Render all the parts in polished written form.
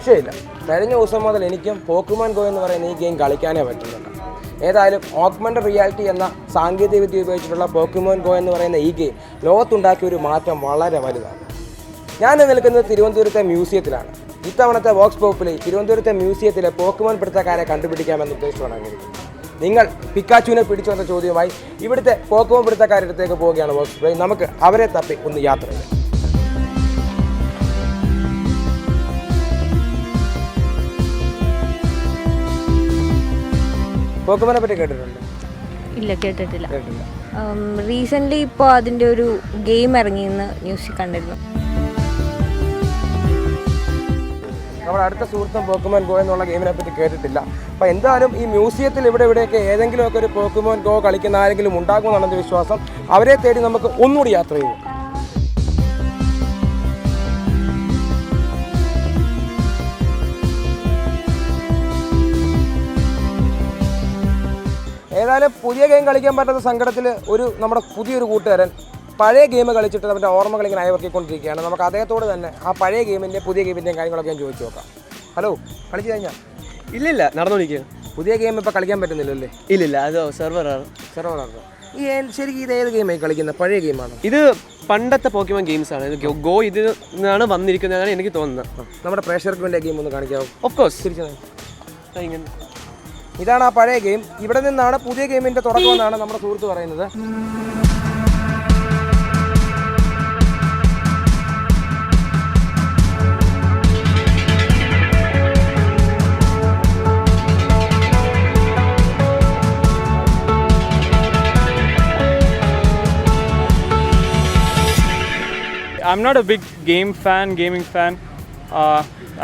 രക്ഷയില്ല. കഴിഞ്ഞ ദിവസം മുതൽ എനിക്കും പോക്കിമോൻ ഗോ എന്ന് പറയുന്ന ഈ ഗെയിം കളിക്കാനേ പറ്റുന്നുണ്ട്. ഏതായാലും ഓഗ്മെന്റഡ് റിയാലിറ്റി എന്ന സാങ്കേതികവിദ്യ ഉപയോഗിച്ചിട്ടുള്ള പോക്കിമോൻ ഗോ എന്ന് പറയുന്ന ഈ ഗെയിം ലോകത്തുണ്ടാക്കിയ ഒരു മാറ്റം വളരെ വലുതാണ്. ഞാൻ നിൽക്കുന്നത് തിരുവനന്തപുരത്തെ മ്യൂസിയത്തിലാണ്. ഇത്തവണത്തെ വോക്സ് പോപ്പിലെ തിരുവനന്തപുരത്തെ മ്യൂസിയത്തിലെ പോക്കിമോൻ പിടുത്തക്കാരെ കണ്ടുപിടിക്കാമെന്ന് ഉദ്ദേശിച്ചുകൊണ്ടാണ് ഇരിക്കുന്നത്. നിങ്ങൾ പിക്കാച്ചുവിനെ പിടിച്ചുവന്ന ചോദ്യവുമായി ഇവിടുത്തെ പോക്കിമോൻ പിടുത്തക്കാരുടെ അടുത്തേക്ക് പോവുകയാണ് വോക്സ് പോയി. നമുക്ക് അവരെ തപ്പി ഒന്ന് യാത്ര ചെയ്യാം. പോക്കിമോനെ പറ്റി കേട്ടിട്ടുണ്ടോ? ഇല്ല, കേട്ടിട്ടില്ല. റീസെൻ്റ്ലി ഇപ്പോൾ അതിൻ്റെ ഒരു ഗെയിം ഇറങ്ങിയെന്ന് ന്യൂസിൽ കണ്ടിരുന്നു. നമ്മുടെ അടുത്ത സുഹൃത്തും പോക്കിമോൻ ഗോ എന്നുള്ള ഗെയിമിനെ പറ്റി കേട്ടിട്ടില്ല. അപ്പോൾ എന്തായാലും ഈ മ്യൂസിയത്തിൽ ഇവിടെയൊക്കെ ഏതെങ്കിലുമൊക്കെ ഒരു പോക്കിമോൻ ഗോ കളിക്കുന്ന ആരെങ്കിലും ഉണ്ടാകുമെന്നാണ് എൻ്റെ വിശ്വാസം. അവരെ തേടി നമുക്ക് ഒന്നുകൂടി യാത്ര ചെയ്യും. ഏതായാലും പുതിയ ഗെയിം കളിക്കാൻ പറ്റാത്ത സങ്കടത്തിൽ നമ്മുടെ പുതിയൊരു കൂട്ടുകാരൻ പഴയ ഗെയിം കളിച്ചിട്ട് നമ്മുടെ ഓർമ്മകൾ ഇങ്ങനെ അയവർത്തിക്കൊണ്ടിരിക്കുകയാണ്. നമുക്ക് അദ്ദേഹത്തോട് തന്നെ ആ പഴയ ഗെയിമിൻ്റെ പുതിയ ഗെയിമിൻ്റെയും കാര്യങ്ങളൊക്കെ ഞാൻ ചോദിച്ചു നോക്കാം. ഹലോ, കളിച്ചു കഴിഞ്ഞാൽ? ഇല്ലില്ല, നടന്നുകൊണ്ടിരിക്കുകയാണ്. പുതിയ ഗെയിം ഇപ്പോൾ കളിക്കാൻ പറ്റുന്നില്ലല്ലേ? ഇല്ലില്ല, അത് സെർവറാണ്. ഈ ശരിക്കും ഇത് ഏത് ഗെയിമായി കളിക്കുന്നത്? പഴയ ഗെയിമാണ് ഇത്? പണ്ടത്തെ പോക്കിമോൻ ഗെയിംസ് ആണ്. ഗോ ഇതിൽ നിന്നാണ് വന്നിരിക്കുന്നതാണ് എനിക്ക് തോന്നുന്നത്. നമ്മുടെ പ്രേക്ഷകർക്ക് വേണ്ടി ഗെയിം ഒന്ന് കാണിക്കാമോ? Of course. തിരിച്ചു ഇതാണ് ആ പഴയ ഗെയിം. ഇവിടെ നിന്നാണ് പുതിയ ഗെയിമിൻ്റെ തുടക്കമെന്നാണ് നമ്മുടെ സുഹൃത്ത് പറയുന്നത്. I'm not a big gaming fan.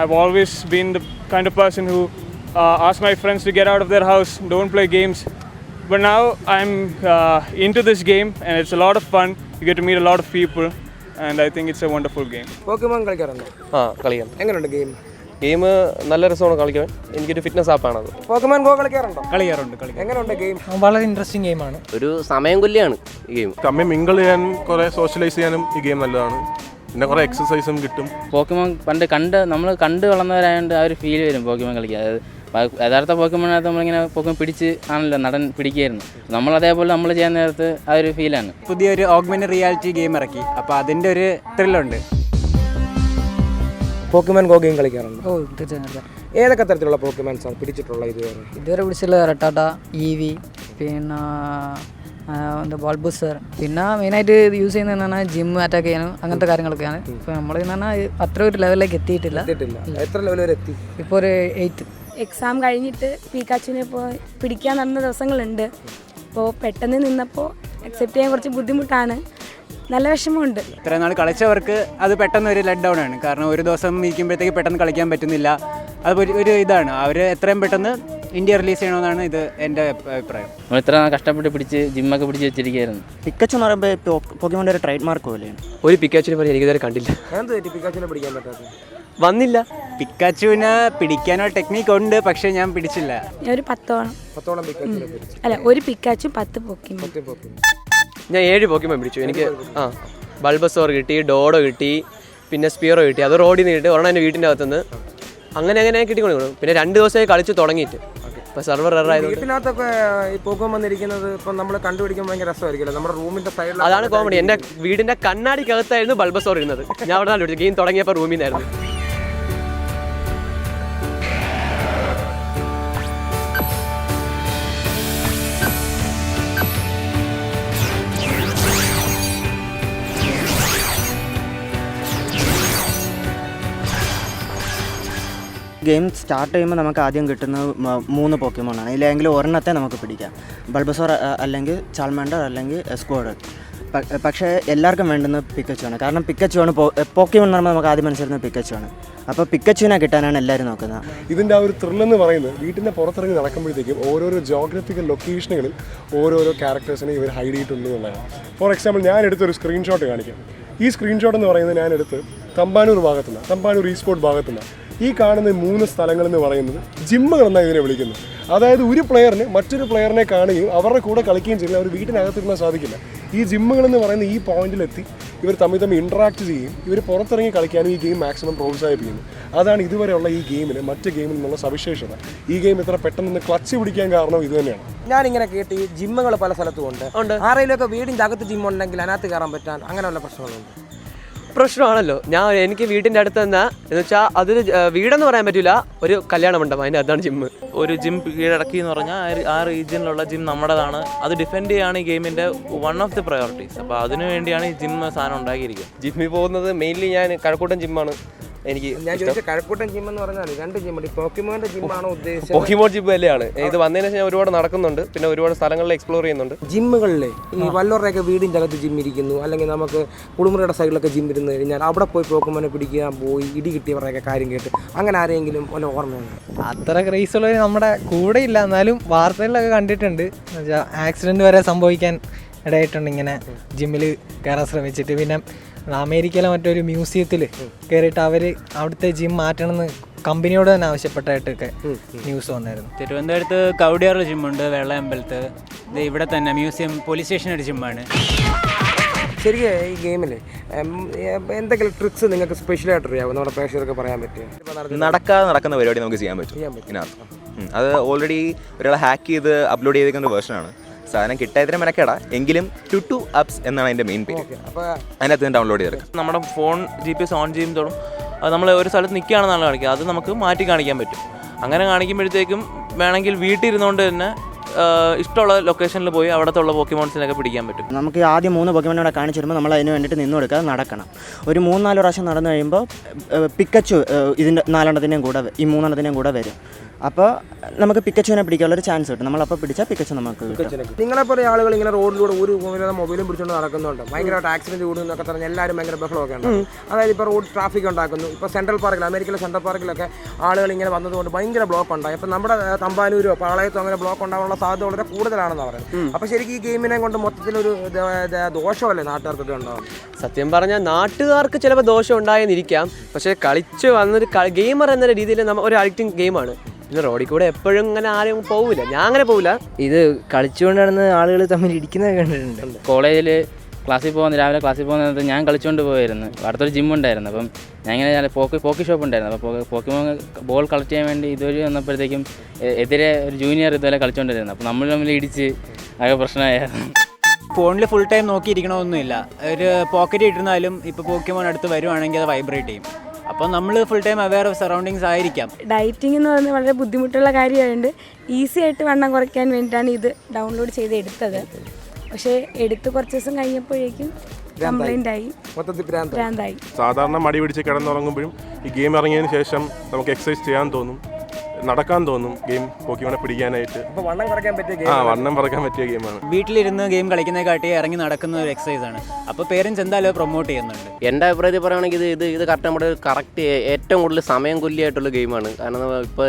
I've always been the kind of person who ask my friends to get out of their house, don't play games. But now I'm into this game and it's a lot of fun. You get to meet a lot of people and I think it's a wonderful game. Pokemon കളിക്കാറുണ്ടോ? കളിക്കാം. എങ്ങനെയുണ്ട് game? Game നല്ല രസമാണ് കളിക്കാൻ. എനിക്കൊരു fitness ആപ്പാണത്. Pokemon Go കളിക്കാറുണ്ടോ? കളിക്കാറുണ്ട്. എങ്ങനെയുണ്ട് ഗെയിം? വളരെ ഇൻട്രസ്റ്റിംഗ് ഗെയിമാണ്. ഒരു സമയം കൊല്ലിയാണ് ഈ ഗെയിം. തമ്മിൽ മിങ്കിൾ ചെയ്യാനും കുറേ സോഷ്യലൈസ് ചെയ്യാനും ഈ ഗെയിം നല്ലതാണ്. പിന്നെ കുറേ എക്സസൈസും കിട്ടും. പോക്കിമോൻ നമ്മൾ കണ്ട് വളർന്നവരായതുകൊണ്ട് ആ ഒരു ഫീൽ വരും പോക്കിമോൻ കളിക്കുക. അതായത് യഥാർത്ഥ പോക്കിമോനകത്ത് നമ്മളിങ്ങനെ പോക്കിമോൻ പിടിച്ച് ആണല്ലോ നടൻ പിടിക്കുകയായിരുന്നു. നമ്മൾ അതേപോലെ നമ്മൾ ചെയ്യുന്ന നേരത്ത് ആ ഒരു ഫീലാണ്. പുതിയൊരു ഓഗ്മെന്റഡ് റിയാലിറ്റി ഗെയിം ഇറക്കി. അപ്പോൾ അതിൻ്റെ ഒരു ത്രില്ലുണ്ട്. പോക്കിമോൻ ഗോ ഗെയിം കളിക്കാറുണ്ട്? ഓ, തീർച്ചയായും. ഏതൊക്കെ തരത്തിലുള്ള പോക്കിമോൻസാണ് പിടിച്ചിട്ടുള്ള ഇതുവരെ പിടിച്ചുള്ള റട്ടാട്ട, ഈവി, പിന്നെ ബൾബൂസർ. പിന്നെ മെയിനായിട്ട് യൂസ് ചെയ്യുന്നത് പറഞ്ഞാൽ ജിം അറ്റാക്ക് ചെയ്യാനും അങ്ങനത്തെ കാര്യങ്ങളൊക്കെയാണ്. ഇപ്പോൾ നമ്മൾ പറഞ്ഞാൽ അത്ര ഒരു ലെവലിലേക്ക് എത്തിയിട്ടില്ല. എത്ര ലെവൽ വരെ എത്തി? ഇപ്പോൾ ഒരു 8. എക്സാം കഴിഞ്ഞിട്ട് പിക്കാച്ചുവിനെ പിടിക്കാൻ നടന്ന ദിവസങ്ങളുണ്ട്. അപ്പോൾ പെട്ടെന്ന് നിന്നപ്പോൾ അക്സെപ്റ്റ് ചെയ്യാൻ കുറച്ച് ബുദ്ധിമുട്ടാണ്. നല്ല വിഷമമുണ്ട്. ഇത്രയും നാൾ കളിച്ചവർക്ക് അത് പെട്ടെന്ന് ഒരു ലെറ്റ് ഡൗൺ ആണ്. കാരണം ഒരു ദിവസം ഇരിക്കുമ്പോഴത്തേക്ക് പെട്ടെന്ന് കളിക്കാൻ പറ്റുന്നില്ല. അത് ഒരു ഇതാണ്. അവർ എത്രയും പെട്ടെന്ന് ഇന്ത്യ റിലീസ് ചെയ്യണമെന്നാണ് ഇത് എൻ്റെ അഭിപ്രായം. നമ്മൾ ഇത്ര കഷ്ടപ്പെട്ട് പിടിച്ച് ജിമ്മൊക്കെ പിടിച്ച് വെച്ചിരിക്കുകയായിരുന്നു. പിക്കാച്ചു എന്ന് പറയുമ്പോൾ പോക്കിമോൻ്റെ ഒരു ട്രേഡ് മാർക്ക് പോലെയാണ്. ഒരു പിക്കാച്ചുവിനെ പോലെ എനിക്കിതുവരെ കണ്ടില്ല. പിക്കാച്ചുവിനെ പിടിക്കാൻ പറ്റാത്തത് വന്നില്ല. പിക്കാച്ചുവിനെ പിടിക്കാനുള്ള ടെക്നിക്ക് ഉണ്ട്, പക്ഷേ ഞാൻ പിടിച്ചില്ല. ഞാൻ ഒരു 10ഓളം പിക്കാച്ചുവിനെ പിടിച്ചു. അല്ല, ഒരു പിക്കാച്ചു 10 പോക്കിമോൻ. ഞാൻ 7 പോക്കിമോൻ പിടിച്ചു. എനിക്ക് ബൾബസോർ കിട്ടി, ഡോഡോ കിട്ടി, പിന്നെ സ്പിയറോ കിട്ടി. അത് റോഡിൽ നിന്ന് കിട്ടി, ഒരെണ്ണം എൻ്റെ വീട്ടിൻ്റെ അകത്തുനിന്ന്. അങ്ങനെ കിട്ടിക്കൊണ്ടു. പിന്നെ 2 ദിവസമായി കളിച്ച് തുടങ്ങിയിട്ട്. ഇപ്പോൾ സെർവർ എററായതുകൊണ്ട് വീട്ടിനകത്തൊക്കെ ഈ പോക്കിമോൻ വന്നിരിക്കുന്നത് ഇപ്പം നമ്മൾ കണ്ടുപിടിക്കുമ്പോൾ ഭയങ്കര രസമായിരിക്കുമല്ലോ. നമ്മുടെ റൂമിൻ്റെ സൈഡിൽ അതാണ് കോമഡി. എൻ്റെ വീടിൻ്റെ കണ്ണാടിക്കകത്തായിരുന്നു ബൾബസോർ ഇരുന്നത്. ഞാൻ അവിടെ നിന്ന് ഗെയിം തുടങ്ങിയപ്പോൾ റൂമിൽ നിന്നായിരുന്നു. ഗെയിം സ്റ്റാർട്ട് ചെയ്യുമ്പോൾ നമുക്ക് ആദ്യം കിട്ടുന്ന 3 പോക്കിമോണാണ്. ഇല്ലെങ്കിൽ ഒരെണ്ണത്തെ നമുക്ക് പിടിക്കാം. ബൾബസോർ അല്ലെങ്കിൽ ചാൾമാൻഡർ അല്ലെങ്കിൽ സ്ക്വാഡ്. പക്ഷേ എല്ലാവർക്കും വേണ്ടുന്ന പിക്കച്ചു ആണ്. കാരണം പിക്കച്ചു ആണ് പോക്കിമോൺ എന്ന് പറയുമ്പോൾ നമുക്ക് ആദ്യം മനസ്സിലാക്കുന്നത് പിക്കച്ചു ആണ്. അപ്പോൾ പിക്കച്ചുവിനെ കിട്ടാനാണ് എല്ലാവരും നോക്കുന്നത്. ഇതിൻ്റെ ആ ഒരു ത്രില്ലെന്ന് പറയുന്നത് വീട്ടിൻ്റെ പുറത്തിറങ്ങി നടക്കുമ്പോഴത്തേക്കും ഓരോരോ ജോഗ്രഫിക്കൽ ലൊക്കേഷനുകളിൽ ഓരോരോ ക്യാരക്ടേഴ്സിനെ ഇവർ ഹൈഡ് ചെയ്തിട്ടുണ്ട് എന്നുള്ളതാണ്. ഫോർ എക്സാമ്പിൾ, ഞാൻ എടുത്തൊരു സ്ക്രീൻഷോട്ട് കാണിക്കാം. ഈ സ്ക്രീൻഷോട്ട് എന്ന് പറയുന്നത് ഞാനെടുത്ത് തമ്പാനൂർ ഭാഗത്തുനിന്ന്, തമ്പാനൂർ ഈ സ്പോർട്ട് ഭാഗത്തുനിന്ന്. ഈ കാണുന്ന 3 സ്ഥലങ്ങളെന്ന് പറയുന്നത് ജിമ്മുകളെന്നാണ് ഇതിനെ വിളിക്കുന്നത്. അതായത് ഒരു പ്ലെയറിന് മറ്റൊരു പ്ലെയറിനെ കാണുകയും അവരുടെ കൂടെ കളിക്കുകയും ചെയ്യില്ല. അവർ വീട്ടിനകത്തിരുന്നാൽ സാധിക്കില്ല. ഈ ജിമ്മുകളെന്ന് പറയുന്ന ഈ പോയിന്റിലെത്തി ഇവർ തമ്മിൽ ഇൻട്രാക്ട് ചെയ്യും, ഇവർ പുറത്തിറങ്ങി കളിക്കാനും ഈ ഗെയിം മാക്സിമം പ്രോത്സാഹിപ്പിക്കുന്നു. അതാണ് ഇതുവരെയുള്ള ഈ ഗെയിമിന് മറ്റ് ഗെയിമിൽ നിന്നുള്ള സവിശേഷത. ഈ ഗെയിം ഇത്ര പെട്ടെന്ന് ക്ലച്ച് പിടിക്കാൻ കാരണം ഇത് തന്നെയാണ്. ഞാനിങ്ങനെ കേട്ട് ഈ ജിമ്മുകൾ പല സ്ഥലത്തും ഉണ്ട്. ആരെങ്കിലുമൊക്കെ വീടിൻ്റെ അകത്ത് ജിം ഉണ്ടെങ്കിൽ അതിനകത്ത് കയറാൻ പറ്റാൻ അങ്ങനെയുള്ള പ്രശ്നങ്ങളുണ്ട്. പ്രശ്നമാണല്ലോ. എനിക്ക് വീട്ടിൻ്റെ അടുത്ത് തന്നെ എന്ന് വെച്ചാൽ അതൊരു വീടെന്ന് പറയാൻ പറ്റില്ല, ഒരു കല്യാണ മണ്ഡപം, അതിൻ്റെ അതാണ് ജിമ്മ്. ഒരു ജിം കീഴടക്കി എന്ന് പറഞ്ഞാൽ ആ റീജിയനിലുള്ള ജിം നമ്മുടേതാണ്. അത് ഡിഫെൻഡ് ചെയ്യാണ് ഈ ഗെയിമിൻ്റെ വൺ ഓഫ് ദി പ്രയോറിറ്റീസ്. അപ്പോൾ അതിനു വേണ്ടിയാണ് ഈ ജിം സാധനം ഉണ്ടാക്കിയിരിക്കുന്നത്. ജിമ്മിൽ പോകുന്നത് മെയിൻലി ഞാൻ കഴക്കൂട്ടൻ ജിമ്മാണ്. ഞാൻ ചോദിച്ച കഴക്കൂട്ടൻ ജിം എന്ന് പറഞ്ഞാൽ 2 ജിമ്മുണ്ട്. പോക്കിമോന്റെ ജിമ്മാണോ ഉദ്ദേശിച്ചത്? പോക്കിമോൻ ജിം തന്നെയാണ്. ഇത് വന്നതിന് ശേഷം ഒരുപാട് നടക്കുന്നുണ്ട്, പിന്നെ ഒരുപാട് സ്ഥലങ്ങളിൽ എക്സ്പ്ലോർ ചെയ്യുന്നുണ്ട്. ജിമ്മുകളിലെ ഈ വല്ലവരുടെയൊക്കെ വീടിൻ്റെ അകത്ത് ജിം ഇരിക്കുന്നു, അല്ലെങ്കിൽ നമുക്ക് കുളിമുറിയുടെ സൈഡിലൊക്കെ ജിം ഇരുന്ന് കഴിഞ്ഞാൽ അവിടെ പോയി പോക്കിമോനെ പിടിക്കാൻ പോയി ഇടി കിട്ടിയവരുടെയൊക്കെ കാര്യം കേട്ട് അങ്ങനെ ആരെങ്കിലും വല്ല ഓർമ്മയുണ്ട്? അത്ര ക്രൈസുള്ളവർ നമ്മുടെ കൂടെ ഇല്ല, എന്നാലും വാർത്തകളിലൊക്കെ കണ്ടിട്ടുണ്ട്. എന്നുവെച്ചാൽ ആക്സിഡൻറ്റ് വരെ സംഭവിക്കാൻ ഇടയായിട്ടുണ്ട് ഇങ്ങനെ ജിമ്മിൽ കയറാൻ ശ്രമിച്ചിട്ട്. പിന്നെ അമേരിക്കയിലെ മറ്റൊരു മ്യൂസിയത്തിൽ കയറിയിട്ട് അവർ അവിടുത്തെ ജിം മാറ്റണമെന്ന് കമ്പനിയോട് തന്നെ ആവശ്യപ്പെട്ടായിട്ടൊക്കെ ന്യൂസ് വന്നായിരുന്നു. തിരുവനന്തപുരത്ത് കവടിയാറിൽ ജിമ്മുണ്ട്, വെള്ളയമ്പലത്ത്. ഇത് ഇവിടെ തന്നെ മ്യൂസിയം പോലീസ് സ്റ്റേഷനൊരു ജിമ്മാണ്. ശരിക്കും ഈ ഗെയിമിൽ എന്തെങ്കിലും ട്രിക്സ് നിങ്ങൾക്ക് സ്പെഷ്യലായിട്ട് അറിയാമോ, നമ്മുടെ പ്രേക്ഷകർക്ക് പറയാൻ പറ്റുമോ? നടക്കുന്ന പരിപാടി നമുക്ക് ചെയ്യാൻ പറ്റും ഇതിനകത്ത്. അത് ഓൾറെഡി ഒരാൾ ഹാക്ക് ചെയ്ത് അപ്ലോഡ് ചെയ്തിരിക്കുന്ന വേർഷനാണ്. സാധനം കിട്ടായതിന് മെനക്കേടാ, എങ്കിലും ടു അപ്സ് എന്നാണ് അതിൻ്റെ മെയിൻ പേര്. അതിനകത്ത് നിന്ന് ഡൗൺലോഡ് ചെയ്തെടുക്കാം. നമ്മുടെ ഫോൺ GPS ഓൺ ചെയ്യുമ്പോഴും അത് നമ്മൾ ഒരു സ്ഥലത്ത് നിൽക്കുകയാണെന്നാണ് കാണിക്കുക. അത് നമുക്ക് മാറ്റി കാണിക്കാൻ പറ്റും. അങ്ങനെ കാണിക്കുമ്പോഴത്തേക്കും വേണമെങ്കിൽ വീട്ടിൽ ഇരുന്നുകൊണ്ട് തന്നെ ഇഷ്ടമുള്ള ലൊക്കേഷനിൽ പോയി അവിടത്തെ ഉള്ള പോക്കിമോൺസിനൊക്കെ പിടിക്കാൻ പറ്റും. നമുക്ക് ആദ്യം 3 പോക്കിമോനെ ഇവിടെ കാണിച്ചു വരുമ്പോൾ നമ്മൾ അതിന് വേണ്ടിയിട്ട് നിന്ന് കൊടുക്കുക, നടക്കണം. ഒരു 3-4 പ്രാവശ്യം നടന്നു കഴിയുമ്പോൾ പിക്കച്ചു ഇതിൻ്റെ 4 കൂടെ ഈ 3 കൂടെ വരും. അപ്പോൾ നമുക്ക് പിക്കച്ചുവിനെ പിടിക്കാനുള്ളൊരു ചാൻസ് കിട്ടും. നമ്മളപ്പോൾ പിടിച്ചാൽ പിക്കച്ചു നമുക്ക് കിട്ടും. നിങ്ങളെപ്പോലെ ആളുകൾ ഇങ്ങനെ റോഡിലൂടെ ഒരു മൊബൈലും പിടിച്ചുകൊണ്ട് നടക്കുന്നുണ്ട്, ഭയങ്കരമായിട്ട് ആക്സിഡന്റ് കൂടുന്നൊക്കെ പറഞ്ഞ് എല്ലാവരും ഭയങ്കര ബഹളമൊക്കെ ഉണ്ട്. അതായത് ഇപ്പോൾ റോഡ് ട്രാഫിക് ഉണ്ടാക്കുന്നു. ഇപ്പോൾ സെൻട്രൽ പാർക്കിൽ, അമേരിക്കയിലെ സെൻട്രൽ പാർക്കിലൊക്കെ ആളുകൾ ഇങ്ങനെ വന്നതുകൊണ്ട് ഭയങ്കര ബ്ലോക്ക് ഉണ്ടായി. അപ്പോൾ നമ്മുടെ തമ്പാനൂരോ പാളയത്തോ അങ്ങനെ ബ്ലോക്ക് ഉണ്ടാകാനുള്ള സാധ്യത വളരെ കൂടുതലാണെന്ന് പറയുന്നത്. അപ്പോൾ ശരിക്കും ഈ ഗെയിമിനെ കൊണ്ട് മൊത്തത്തിലൊരു ദോഷമല്ലേ നാട്ടുകാർക്കൊക്കെ ഉണ്ടാകും? സത്യം പറഞ്ഞാൽ നാട്ടുകാർക്ക് ചിലപ്പോൾ ദോഷം ഉണ്ടായെന്നിരിക്കാം, പക്ഷേ കളിച്ച് വന്നൊരു ഗെയിമർ എന്ന രീതിയിൽ ഒരു അഡിക്റ്റിംഗ് ഗെയിമാണ്. പിന്നെ റോഡിൽ കൂടെ എപ്പോഴും ഇങ്ങനെ ആരും പോവില്ല, ഞാൻ അങ്ങനെ പോവില്ല. ഇത് കളിച്ചുകൊണ്ട് നടന്ന് ആളുകൾ തമ്മിൽ ഇടിക്കുന്നതൊക്കെ കണ്ടിട്ടുണ്ട്. കോളേജിൽ രാവിലെ ക്ലാസ്സിൽ പോകുന്നത് ഞാൻ കളിച്ചുകൊണ്ട് പോയിരുന്നു. അടുത്തൊരു ജിം ഉണ്ടായിരുന്നു. അപ്പം ഞാൻ ഇങ്ങനെ പോക്കി ഷോപ്പ് ഉണ്ടായിരുന്നു. അപ്പോൾ പോക്കിമോൻ ബോൾ കളക്ട് ചെയ്യാൻ വേണ്ടി ഇതുവഴി വന്നപ്പോഴത്തേക്കും എതിരെ ഒരു ജൂനിയർ ഇതുപോലെ കളിച്ചുകൊണ്ടിരുന്നു. അപ്പോൾ നമ്മൾ ഇടിച്ച് ആകെ പ്രശ്നമായിരുന്നു. ഫോണിൽ ഫുൾ ടൈം നോക്കിയിരിക്കണമെന്നൊന്നുമില്ല. ഒരു പോക്കറ്റ് ഇട്ടിരുന്നാലും ഇപ്പോൾ പോക്കിമോൻ അടുത്ത് വരുവാണെങ്കിൽ അത് വൈബ്രേറ്റ് ചെയ്യും. അപ്പോൾ നമ്മൾ full time aware of surroundings ആയിരിക്കാം. ഡയറ്റിംഗ് എന്ന് പറയുന്നത് വളരെ ബുദ്ധിമുട്ടുള്ള കാര്യമായതുകൊണ്ട് ഈസി ആയിട്ട് വണ്ണം കുറയ്ക്കാൻ വേണ്ടിയിട്ടാണ് ഇത് ഡൗൺലോഡ് ചെയ്ത് എടുത്തത്. പക്ഷേ എടുത്ത് കുറച്ച് ദിവസം കഴിഞ്ഞപ്പോഴേക്കും കംപ്ലൈൻ്റ് ആയി, ഭ്രാന്തായി. സാധാരണ മടി പിടിച്ച് കിടന്നുറങ്ങുമ്പോഴും ഈ ഗെയിം ഇറങ്ങിയതിന് ശേഷം നമുക്ക് എക്സസൈസ് ചെയ്യാൻ തോന്നും, നടക്കാൻ തോന്നും. ഗെയിം പോക്കിമോനെ പിടിക്കാനായിട്ട് വണ്ണം കുറയ്ക്കാൻ പറ്റിയ ഗെയിമാണ്. വീട്ടിലിരുന്ന് ഗെയിം കളിക്കുന്നതിനെക്കാട്ടി ഇറങ്ങി നടക്കുന്ന ഒരു എക്സസൈസ് ആണ്. അപ്പോൾ പേരൻസ് എന്തായാലും പ്രൊമോട്ട് ചെയ്യുന്നുണ്ട്. എൻ്റെ അഭിപ്രായത്തിൽ പറയുകയാണെങ്കിൽ ഇത് കറക്റ്റ് നമ്മുടെ കറക്റ്റ് ഏറ്റവും കൂടുതൽ സമയം കൊല്ലിയായിട്ടുള്ള ഗെയിമാണ്. കാരണം ഇപ്പോൾ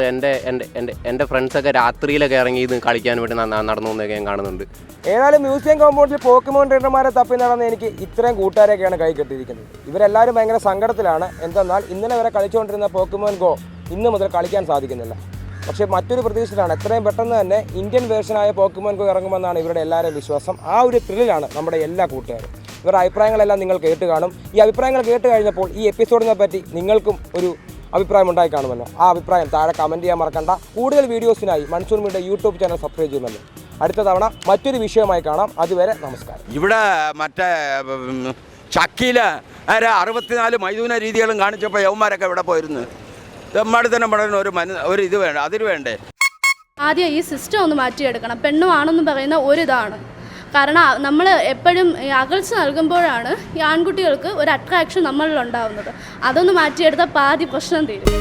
എൻ്റെ ഫ്രണ്ട്സൊക്കെ രാത്രിയിലൊക്കെ ഇറങ്ങി ഇത് കളിക്കാൻ വേണ്ടി നടന്നു പോകുന്നതൊക്കെ ഞാൻ കാണുന്നുണ്ട്. ഏതായാലും മ്യൂസിയം കോമ്പൗണ്ടിൽ പോക്കിമോൻ ട്രെയിനർമാരെ തപ്പി നടന്ന് എനിക്ക് ഇത്രയും കൂട്ടുകാരെയൊക്കെയാണ് കൈ കെട്ടിയിരിക്കുന്നത്. ഇവരെല്ലാവരും ഭയങ്കര സങ്കടത്തിലാണ്. എന്തെന്നാൽ ഇന്നലെ വരെ കളിച്ചുകൊണ്ടിരുന്ന പോക്കിമോൻ ഗോ ഇന്ന് മുതൽ കളിക്കാൻ സാധിക്കുന്നില്ല. പക്ഷേ മറ്റൊരു പ്രതീക്ഷയിലാണ് എത്രയും പെട്ടെന്ന് തന്നെ ഇന്ത്യൻ വേർഷനായ പോക്കിമോൻ ഗോ ഇറങ്ങുമെന്നാണ് ഇവരുടെ എല്ലാവരുടെയും വിശ്വാസം. ആ ഒരു ത്രില്ലിലാണ് നമ്മുടെ എല്ലാ കൂട്ടുകാരും. ഇവരുടെ അഭിപ്രായങ്ങളെല്ലാം നിങ്ങൾ കേട്ട് കാണും. ഈ അഭിപ്രായങ്ങൾ കേട്ട് കഴിഞ്ഞപ്പോൾ ഈ എപ്പിസോഡിനെ പറ്റി നിങ്ങൾക്കും ഒരു അഭിപ്രായം ഉണ്ടായി കാണുമല്ലോ. ആ അഭിപ്രായം താഴെ കമൻറ്റ് ചെയ്യാൻ മറക്കണ്ട. കൂടുതൽ വീഡിയോസിനായി Monsoon Media YouTube channel subscribe ചെയ്യുമല്ലോ. അടുത്ത തവണ മറ്റൊരു വിഷയമായി കാണാം. അതുവരെ നമസ്കാരം. ഇവിടെ മറ്റേ ചക്കിയിൽ 64 മൈദൂന രീതികളും കാണിച്ചപ്പോൾ യവന്മാരൊക്കെ ഇവിടെ പോയിരുന്നു. തെമ്മാടി തന്നെ പറയുന്ന ഒരു ഇത് വേണ്ട, അതിന് വേണ്ടേ? ആദ്യം ഈ സിസ്റ്റം ഒന്ന് മാറ്റിയെടുക്കണം. പെണ്ണും ആണെന്ന് പറയുന്ന ഒരിതാണ്. കാരണം നമ്മൾ എപ്പോഴും അകൽച്ച നൽകുമ്പോഴാണ് ഈ ആൺകുട്ടികൾക്ക് ഒരു അട്രാക്ഷൻ നമ്മളിൽ ഉണ്ടാകുന്നത്. അതൊന്ന് മാറ്റിയെടുത്താൽ പാതി പ്രശ്നം തീരും.